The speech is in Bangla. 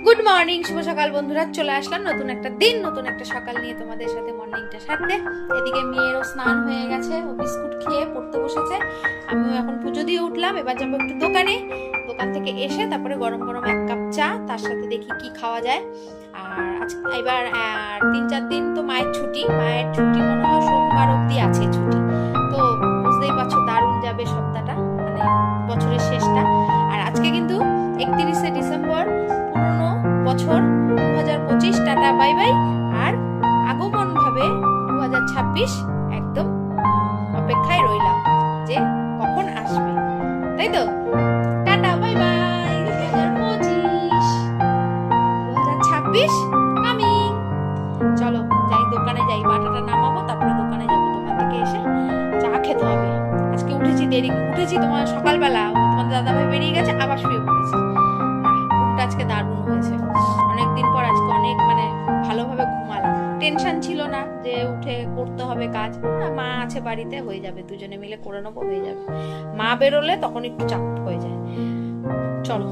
গুড মর্নিং, শুভ সকাল বন্ধুরা। চলে আসলাম নতুন একটা দিন, নতুন একটা সকাল নিয়ে তোমাদের সাথে মর্নিংটা সারতে। এদিকে মেয়েরও স্নান হয়ে গেছে, ও বিস্কুট খেয়ে পড়তে বসেছে। আমিও এখন পুজো দিয়ে উঠলাম, এবার যাবো একটু দোকানে। দোকান থেকে এসে তারপরে গরম গরম এক কাপ চা, তার সাথে দেখি কি খাওয়া যায়। আর আজকে এবার 3-4 দিন তো মায়ের ছুটি মনে হয় সোমবার অবধি আছে ছুটি। তো বুঝতেই পারছো দারুণ যাবে সপ্তাহটা, মানে বছরের শেষটা। আর আজকে কিন্তু 31শে ডিসেম্বর, পুরনো বছর 2025। Tata bye bye. আর আগমন ভাবে 2026 একদম অপেক্ষায় রইলাম যে কখন আসবে, তাই তো। Tata bye bye. 2026 কামিং। চলো যাই, দোকানে যাই, বাটাটা নামাবো, তারপরে দোকানে যাবো। দোকান থেকে এসে চা খেতে হবে। আজকে উঠেছি তোমার সকালবেলা, তোমাদের দাদাভাই বেরিয়ে গেছে, আবার শুয়ে পড়েছি। ঘুমটা আজকে দারুণ হয়েছে, অনেকদিন পর আজকে অনেক মানে ভালোভাবে ঘুমালাম। টেনশন ছিল না যে উঠে করতে হবে কাজ। মা আছে বাড়িতে, হয়ে যাবে, দুজনে মিলে করে নেবো, হয়ে যাবে। মা বেরোলে তখন একটু চাপ হয়ে যায়। চলো